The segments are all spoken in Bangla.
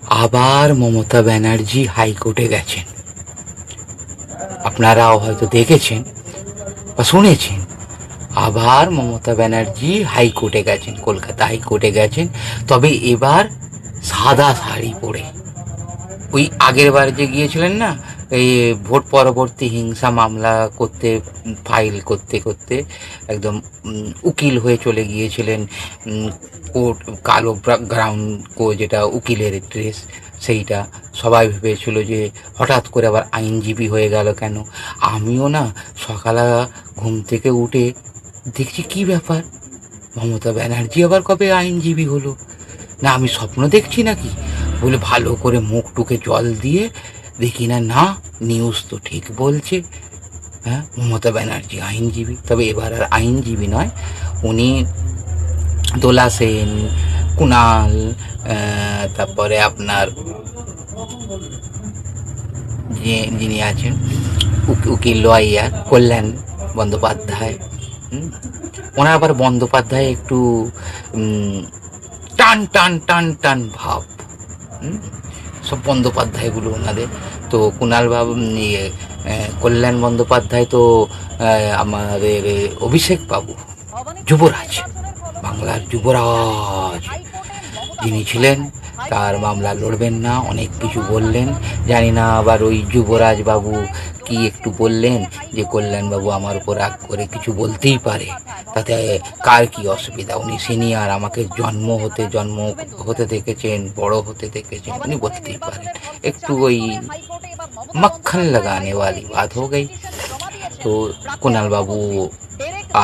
আবার মমতা ব্যানার্জি হাইকোর্টে গেছেন। আপনারাও হয়তো দেখেছেন বা শুনেছেন, আবার মমতা ব্যানার্জি হাইকোর্টে গেছেন, কলকাতা হাইকোর্টে গেছেন। তবে এবার সাদা শাড়ি পরে। ওই আগের বার যে গিয়েছিলেন না, এই ভোট পরবর্তী হিংসা মামলা করতে, ফাইল করতে করতে একদম উকিল হয়ে চলে গিয়েছিলেন কোর্ট, কালো গ্রাউন্ড যেটা উকিলের ড্রেস, সেইটা সবাই ভেবেছিল যে হঠাৎ করে আবার আইনজীবী হয়ে গেল কেন। আমিও না সকালে ঘুম থেকে উঠে দেখছি কি ব্যাপার, মমতা ব্যানার্জি আবার কবে আইনজীবী হলো? না আমি স্বপ্ন দেখছি নাকি বলে ভালো করে মুখ টুকে জল দিয়ে দেখি না, না নিউজ তো ঠিক বলছে। হ্যাঁ, মমতা ব্যানার্জি আইনজীবী। তবে এবার আর আইনজীবী নয়, উনি দোলা সেন, কুণাল, তারপরে আপনার যিনি আছেন উকিল লয়ার কল্যাণ বন্দ্যোপাধ্যায়, ওনার আবার বন্দ্যোপাধ্যায় একটু টান টান টান টান ভাব, সব বন্দ্যোপাধ্যায়গুলো ওনাদের। তো কুণাল বাবু, কল্যাণ বন্দ্যোপাধ্যায় তো আমাদের অভিষেক বাবু, যুবরাজ, বাংলার যুবরাজ যিনি ছিলেন, তার মামলা লড়বেন না, অনেক কিছু বললেন। জানি না আবার ওই যুবরাজ বাবু কি একটু বললেন যে কল্যাণবাবু আমার উপর রাগ করে কিছু বলতেই পারে, তাতে কার কি অসুবিধা, উনি সিনিয়র, আমাকে জন্ম হতে দেখেছেন, বড় হতে দেখেছেন, উনি বলতেই পারেন। একটু ওই মক্খন লাগানে वाली बात हो गई। তো কুণাল বাবু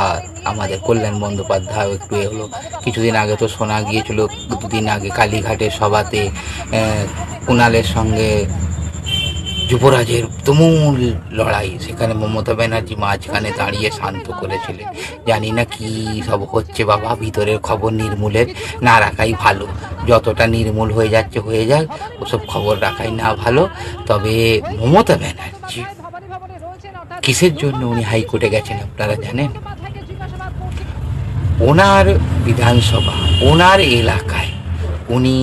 আর আমাদের কল্যাণ বন্দ্যোপাধ্যায় একটু হলো। কিছুদিন আগে তো শোনা গিয়েছিল, দুদিন আগে কালীঘাটের সভাতে কুণালের সঙ্গে যুবরাজের তুমুল লড়াই, সেখানে মমতা ব্যানার্জি মাঝখানে দাঁড়িয়ে শান্ত করেছিলেন। জানি না কি সব হচ্ছে বাবা, ভিতরের খবর নির্মূলের না রাখাই ভালো। যতটা নির্মূল হয়ে যাচ্ছে হয়ে যাক, ওসব খবর রাখাই না ভালো। তবে মমতা ব্যানার্জি কিসের জন্য উনি হাইকোর্টে গেছেন আপনারা জানেন? ওনার বিধানসভা, ওনার এলাকায় উনি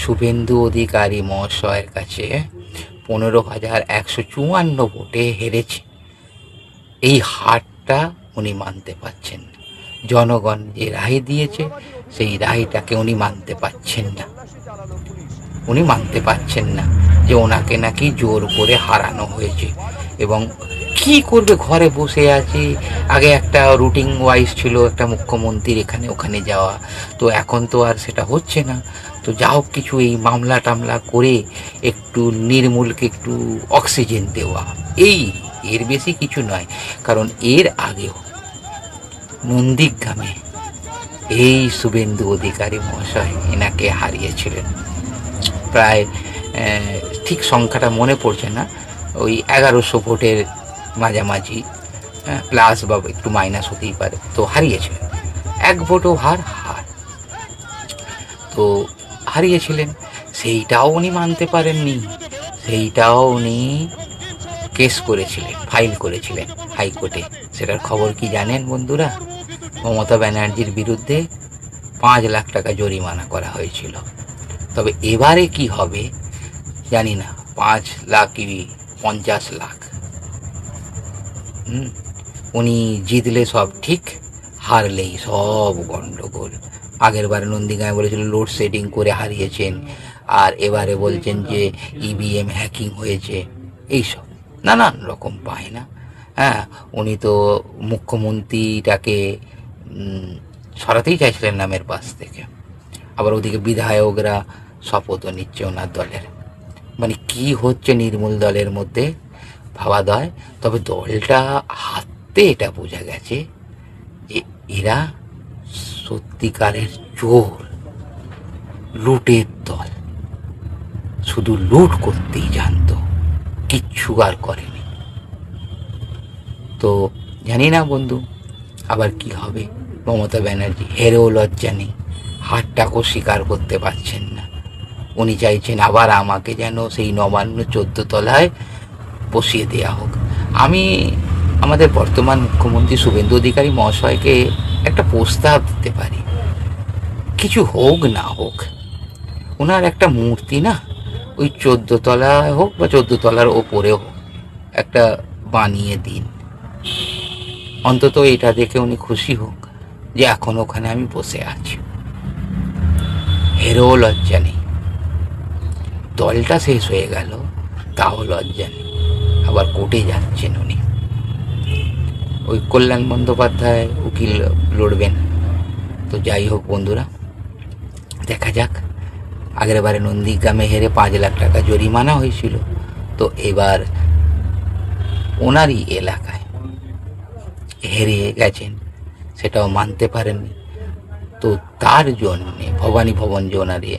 শুভেন্দু অধিকারী মহাশয়ের কাছে 15,154 ভোটে হেরেছে। এই হারটা উনি মানতে পারছেন না। জনগণ যে রায় দিয়েছে সেই রায়টাকে উনি মানতে পারছেন না। উনি মানতে পারছেন না যে ওনাকে নাকি জোর করে হারানো হয়েছে। এবং কি করবে, ঘরে বসে আছে। আগে একটা রুটিন ওয়াইজ ছিল একটা মুখ্যমন্ত্রীর এখানে ওখানে যাওয়া, তো এখন তো আর সেটা হচ্ছে না। তো যা হোক কিছু এই মামলা টামলা করে একটু নির্মূলকে একটু অক্সিজেন দেওয়া, এই এর বেশি কিছু নয়। কারণ এর আগেও নন্দীগ্রামে এই শুভেন্দু অধিকারী মহাশয় এনাকে হারিয়েছিলেন প্রায়, ঠিক সংখ্যাটা মনে পড়ছে না, ওই 1100 ভোটের মাঝামাঝি, প্লাস বা একটু মাইনাস হতেই পারে। তো হারিয়েছিলেন, এক ভোটও হার। তো হারিয়েছিলেন, সেইটাও উনি মানতে পারেননি। সেইটাও উনি কেস করেছিলেন, ফাইল করেছিলেন হাইকোর্টে। সেটার খবর কি জানেন বন্ধুরা? মমতা ব্যানার্জির বিরুদ্ধে 5 লাখ টাকা জরিমানা করা হয়েছিল। তবে এবারে কি হবে জানি না, 5 লাখ কি 50 লাখ। উনি জিতলে সব ঠিক, হারলেই সব গন্ডগোল। আগের বারে নন্দীগ্রামে বলেছিল লোডশেডিং করে হারিয়েছেন, আর এবারে বলছেন যে ইভিএম হ্যাকিং হয়েছে, এইসব নানান রকম পায় না। হ্যাঁ, উনি তো মুখ্যমন্ত্রীটাকে সরাতেই চাইছিলেন নামের পাশ থেকে। আবার ওদিকে বিধায়করা শপথও নিচ্ছে ওনার দলের। মানে কি হচ্ছে নির্মূল দলের মধ্যে ভাবা দেয়। তবে দলটা হাতে এটা বোঝা গেছে যে এরা সত্যিকারের চোর, লুটের দল, শুধু লুট করতেই জানতো, কিচ্ছু আর করেনি। তো জানি না বন্ধু আবার কি হবে। মমতা ব্যানার্জি হেরেও লজ্জা নেই, হারটাকেও স্বীকার করতে পারছেন না। উনি চাইছেন আবার আমাকে যেন সেই নবান্ন 14 তলায় বসিয়ে দেওয়া হোক। আমি আমাদের বর্তমান মুখ্যমন্ত্রী শুভেন্দু অধিকারী মহাশয়কে একটা প্রস্তাব দিতে পারি, কিছু হোক না হোক ওনার একটা মূর্তি না ওই 14 তলা হোক বা 14 তলার ওপরে হোক একটা বানিয়ে দিন, অন্তত এটা দেখে উনি খুশি হোক যে এখন ওখানে আমি বসে আছি। হেরও লজ্জা নেই, দলটা শেষ হয়ে গেল তাও লজ্জা নেই, আবার কোর্টে যাচ্ছেন উনি। ওই কল্যাণ বন্দ্যোপাধ্যায় উকিল লড়বেন। তো যাই হোক বন্ধুরা, দেখা যাক। আগের বারে নন্দীগ্রামে হেরে 5 লাখ টাকা জরিমানা হয়েছিল, তো এবার ওনারই এলাকায় হেরে গেছেন, সেটাও মানতে পারেননি। তো তার জন্যে ভবানী ভবন যে ওনারে,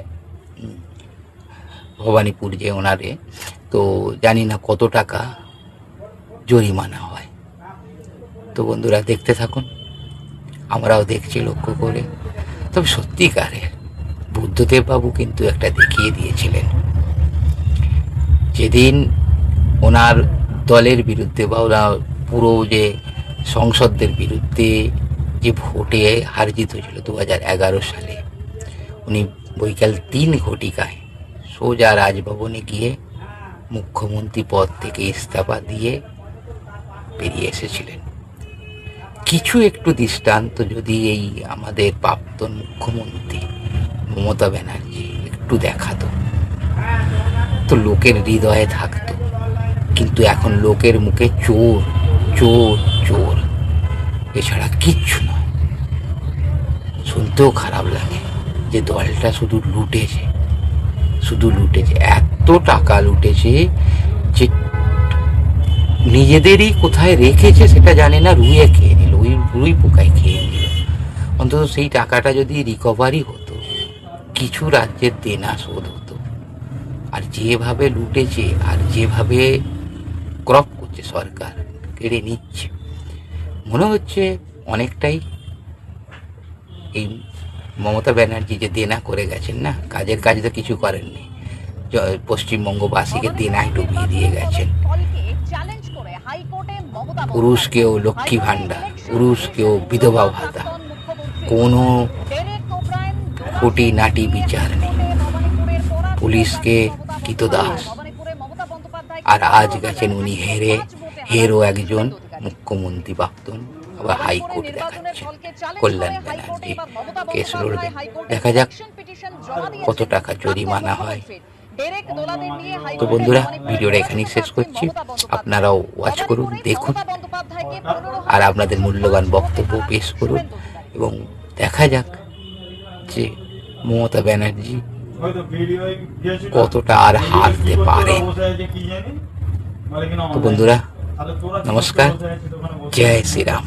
ভবানীপুর যে ওনারে, তো জানি না কত টাকা জরিমানা হয়। তো বন্ধুরা দেখতে থাকুন, আমরাও দেখছি লক্ষ্য করে। তবে সত্যিকারের বুদ্ধদেব বাবু কিন্তু একটা দেখিয়ে দিয়েছিলেন, যেদিন ওনার দলের বিরুদ্ধে বা ওরা পুরো যে সংসদদের বিরুদ্ধে যে ভোটে হারজিত হয়েছিল 2011 সালে, উনি বৈকাল 3 ঘটিকায় সোজা রাজভবনে গিয়ে মুখ্যমন্ত্রী পদ থেকে ইস্তফা দিয়ে বেরিয়ে এসেছিলেন। কিছু একটু দৃষ্টান্ত যদি এই আমাদের প্রাক্তন মুখ্যমন্ত্রী মমতা ব্যানার্জি একটু দেখাতো, তো লোকের হৃদয়ে থাকতো। কিন্তু এখন লোকের মুখে চোর চোর চোর, এছাড়া কিচ্ছু নয়। শুনতেও খারাপ লাগে যে দলটা শুধু লুটেছে, শুধু লুটেছে, এত টাকা লুটেছে যে নিজেদেরই কোথায় রেখেছে সেটা জানে না, রুইয়ে খেয়ে নিল, রুই পোকায় খেয়ে নিল। অন্তত সেই টাকাটা যদি রিকভারি হতো, কিছু রাজ্যের দেনা শোধ হতো। আর যেভাবে লুটেছে আর যেভাবে ক্রপ করছে সরকার, কেড়ে নিচ্ছে, মনে হচ্ছে অনেকটাই এই মমতা ব্যানার্জি যে দেনা করে গেছেন না, কাজের কাজ তো কিছু করেননি, পশ্চিমবঙ্গবাসীকে দেনায় ডুবিয়ে দিয়ে গেছেন। পুরুষকেও লক্ষ্মী ভাণ্ডার, পুরুষকেও বিধবা ভাতা, কোনো খুঁটি নাটি বিচার নেই, পুলিশকে কৃতদাস। আর আজ গেছেন উনি হেরে, হেরও একজন মুখ্যমন্ত্রী প্রাক্তন, আবার হাইকোর্ট দেখাচ্ছেন কল্যাণ ব্যানার্জি কেস লড়বেন। দেখা যাক কত টাকা জরিমানা হয়। তো বন্ধুরা, ভিডিওটা এখানেই শেষ করছি। আপনারাও ওয়াচ করুন, দেখুন, আর আপনাদের মূল্যবান বক্তব্য পেশ করুন, এবং দেখা যাক যে মমতা ব্যানার্জি কতটা আর হারতে পারে। তো বন্ধুরা, নমস্কার, জয় শ্রীরাম।